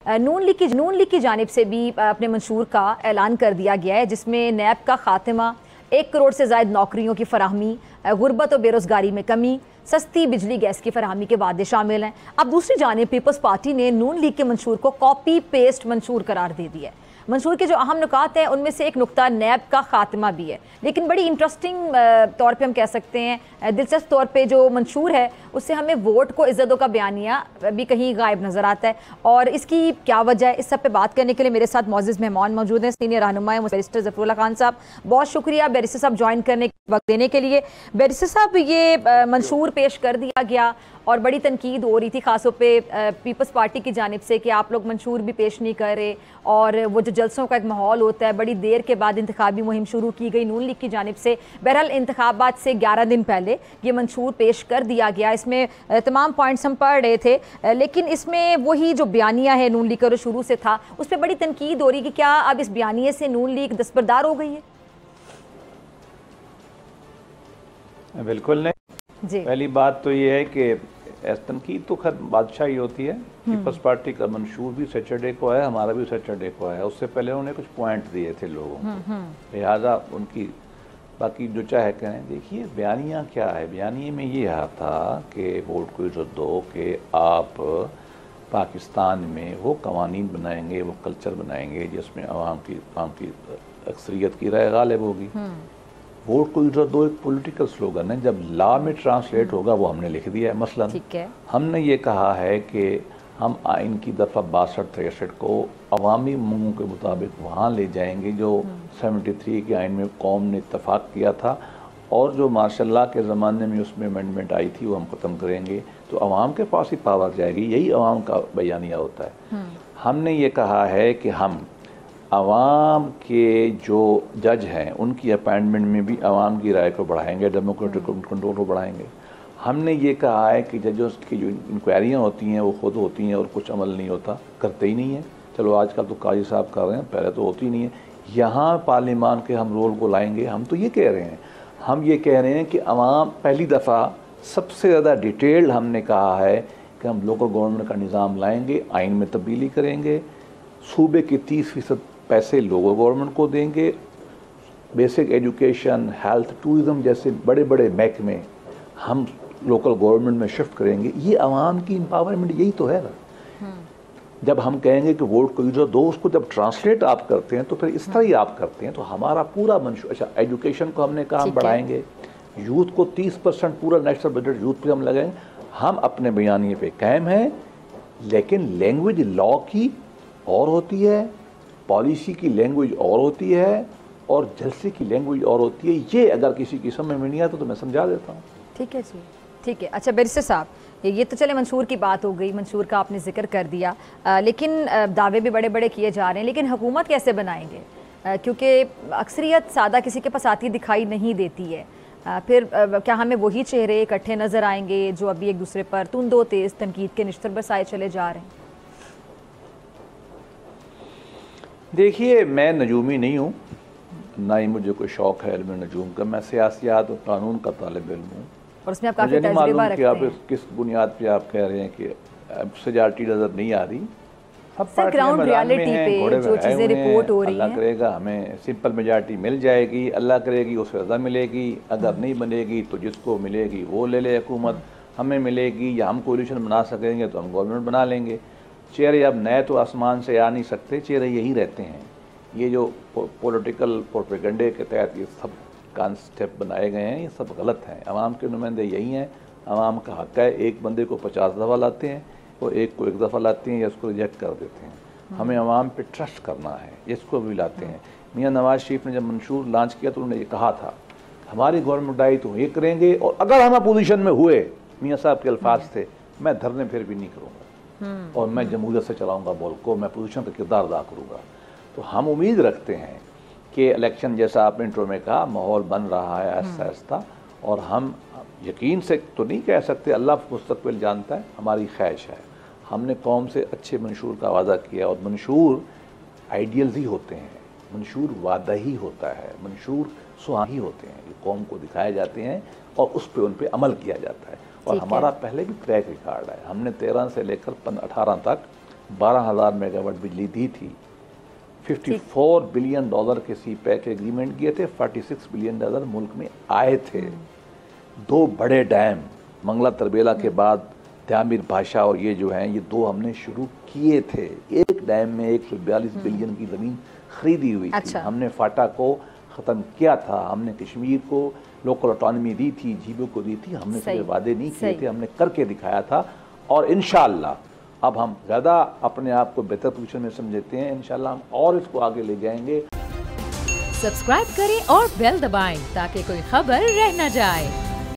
नून league की जानिब से भी अपने मंशूर का ऐलान कर दिया गया है, जिसमें नैब का खात्मा, 1 करोड़ से ज़ायद नौकरियों की फराहमी, गुर्बत और बेरोज़गारी में कमी, सस्ती बिजली गैस की फराहमी के वादे शामिल हैं। अब दूसरी जानिब पीपल्स पार्टी ने नून लीग के मंशूर को कॉपी पेस्ट मंशूर करार दे दिया है। मंशूर के जो अहम नुकात हैं उनमें से एक नुकता नैब का खात्मा भी है, लेकिन बड़ी इंटरेस्टिंग तौर पे हम कह सकते हैं, दिलचस्प तौर पे जो मंशूर है उससे हमें वोट को इज्जतों का बयानिया भी कहीं गायब नज़र आता है। और इसकी क्या वजह है, इस सब पे बात करने के लिए मेरे साथ मौजूद मेहमान मौजूद हैं, सीनियर रहनुमा बैरिस्टर ज़फ़रुल्लाह खान साहब। बहुत शुक्रिया बैरिस्टर साहब ज्वाइन करने वक्त देने के लिए। बैरिस्टर साहब, ये मंशूर पेश कर दिया गया और बड़ी तनकीद हो रही थी खासतौर पे पीपल्स पार्टी की जानिब से कि आप लोग मंशूर भी पेश नहीं कर रहे, और वो जो जलसों का एक माहौल होता है, बड़ी देर के बाद इंतखाबी मुहिम शुरू की गई नून लीग की जानिब से। बहरहाल इंतखाबात से 11 दिन पहले ये मंशूर पेश कर दिया गया। इसमें तमाम पॉइंट्स हम पढ़ रहे थे, लेकिन इसमें वही जो बयानिया है नून लीग का जो शुरू से था उस पर बड़ी तनकीद हो रही कि क्या अब इस बयानिए से नून लीग दस्तबरदार हो गई है? बिल्कुल नहीं जी। पहली बात तो ये है कि तनकीद तो खैर बादशाही होती है। पीपल्स पार्टी का मंशूर भी सैटरडे को है, हमारा भी सैटरडे को है। उससे पहले उन्होंने कुछ पॉइंट दिए थे लोगों को, लिहाजा उनकी बाकी जो चाहे करें। देखिए बयानिया क्या है, बयानिए में ये यह था कि वोट को इज्जत दो, कि आप पाकिस्तान में वो कवानीन बनाएंगे, वो कल्चर बनाएंगे जिसमें आवाम की अक्सरियत की राय गालिब होगी। वोट को इज्जत दो एक पॉलिटिकल स्लोगन है, जब लॉ में ट्रांसलेट होगा वो हमने लिख दिया है। मसलन हमने ये कहा है कि हम आइन की दफ़ा 62-63 को अवामी मांगों के मुताबिक वहाँ ले जाएंगे जो 73 के आइन में कौम ने इत्तफाक किया था, और जो मार्शल के ज़माने में उसमें अमेंडमेंट आई थी वो हम ख़त्म करेंगे। तो अवाम के पास ही पावर जाएगी, यही अवाम का बयानिया होता है। हमने ये कहा है कि हम अवाम के जो जज हैं उनकी अपॉइंटमेंट में भी अवाम की राय को बढ़ाएंगे, डेमोक्रेटिक कंट्रोल को बढ़ाएंगे। हमने ये कहा है कि जजों की जो इंक्वायरियाँ होती हैं वो खुद होती हैं और कुछ अमल नहीं होता, करते ही नहीं है। चलो आजकल तो काजी साहब कर रहे हैं, पहले तो होती नहीं है। यहाँ पार्लियामान के हम रोल को लाएंगे। हम तो ये कह रहे हैं, हम ये कह रहे हैं कि अवाम पहली दफ़ा सबसे ज़्यादा डिटेल्ड हमने कहा है कि हम लोकल गवर्नमेंट का निज़ाम लाएंगे, आइन में तब्दीली करेंगे, सूबे के 30% पैसे लोकल गवर्नमेंट को देंगे, बेसिक एजुकेशन, हेल्थ, टूरिज़म जैसे बड़े बड़े महकमे हम लोकल गवर्नमेंट में शिफ्ट करेंगे। ये अवाम की एम्पावरमेंट यही तो है ना। जब हम कहेंगे कि वोट को जो दो, उसको जब ट्रांसलेट आप करते हैं तो फिर इस तरह ही आप करते हैं। तो हमारा पूरा मंशूर, अच्छा एजुकेशन को हमने कहा हम बढ़ाएंगे, यूथ को 30% पूरा नेशनल बजट यूथ पे हम लगाएंगे। हम अपने बयानिए पे कायम हैं, लेकिन लैंग्वेज लॉ की और होती है, पॉलिसी की लैंग्वेज और होती है, और जलसे की लैंग्वेज और होती है। ये अगर किसी की समझ में नहीं आता तो मैं समझा देता हूँ। ठीक है जी, ठीक है। अच्छा बैरिस्टर साहब, ये तो चले मंशूर की बात हो गई, मंशूर का आपने जिक्र कर दिया, लेकिन दावे भी बड़े बड़े किए जा रहे हैं, लेकिन हुकूमत कैसे बनाएंगे? क्योंकि अक्सरियत सादा किसी के पास आती दिखाई नहीं देती है। फिर क्या हमें वही चेहरे इकट्ठे नज़र आएंगे जो अभी एक दूसरे पर तुंदो तेज़ तनकीद के निश्तर बरसाए चले जा रहे हैं? देखिए मैं नजूमी नहीं हूँ, ना ही मुझे कोई शौक़ है इल्म नजूम का। मैं सियासियात और कानून का तालिब इल्म हूँ, और उसमें आप काफ़ी तजुर्बा रखते हैं। आप किस बुनियाद पे आप कह रहे हैं कि सजाती नज़र नहीं आ रही। सब ग्राउंड रियलिटी पे जो चीज़ें रिपोर्ट हो रही हैं, अल्लाह करेगा हमें सिंपल मेजॉरिटी मिल जाएगी, अल्लाह करेगी उससे ज़्यादा मिलेगी। अगर नहीं बनेगी तो जिसको मिलेगी वो ले ले हुकूमत, हमें मिलेगी या हम कोलिशन बना सकेंगे तो हम गवर्नमेंट बना लेंगे। चेहरे अब नए तो आसमान से आ नहीं सकते, चेहरे यही रहते हैं। ये जो पॉलिटिकल प्रोपेगेंडे के तहत ये सब कॉन्सेप्ट बनाए गए हैं, ये सब गलत हैं। अवाम के नुमाइंदे यही हैं, अवाम का हक़ है। एक बंदे को 50 दफ़ा लाते हैं और एक को 1 दफ़ा लाते हैं या उसको रिजेक्ट कर देते हैं। हमें अवाम पे ट्रस्ट करना है, जिसको भी लाते हैं। मियाँ नवाज शरीफ ने जब मंशूर लॉन्च किया तो उन्होंने ये कहा था हमारी गवर्नमेंट आई तो ये करेंगे, और अगर हम अपोजिशन में हुए, मियाँ साहब के अल्फाज थे, मैं धरने फिर भी नहीं करूँगा और मैं जमहूरियत से चलाऊँगा मुल्क को, मैं अपोजिशन का किरदार अदा करूँगा। तो हम उम्मीद रखते हैं कि इलेक्शन जैसा आपने इंट्रो में कहा माहौल बन रहा है आहिस्ता आहिस्ता, और हम यकीन से तो नहीं कह सकते, अल्लाह मुस्तक़बिल जानता है, हमारी ख्वाहिश है। हमने कौम से अच्छे मंशूर का वादा किया, और मंशूर आइडियल्स ही होते हैं, मंशूर वादा ही होता है, मंशूर सुहानी होते हैं, ये कौम को दिखाए जाते हैं और उस पर उन पर अमल किया जाता है। और हमारा पहले भी ट्रैक रिकॉर्ड है, हमने 13 से लेकर 18 तक 12,000 मेगावाट बिजली दी थी। 54 बिलियन डॉलर के CPEC एग्रीमेंट किए थे, 46 बिलियन डॉलर मुल्क में आए थे। 2 बड़े डैम मंगला तरबेला के बाद त्यामीर भाषा और ये जो हैं, ये 2 हमने शुरू किए थे। एक डैम में 142 बिलियन की ज़मीन खरीदी हुई थी। हमने फाटा को ख़त्म किया था, हमने कश्मीर को लोकल ऑटोनॉमी दी थी, जीबो को दी थी। हमने कोई वादे नहीं किए थे, हमने करके दिखाया था। और इंशाअल्लाह अब हम ज़्यादा अपने आप को बेहतर पोजीशन में समझते हैं। इंशाअल्लाह हम और इसको आगे ले जाएंगे। सब्सक्राइब करें और बेल दबाएं ताकि कोई खबर रह न जाए।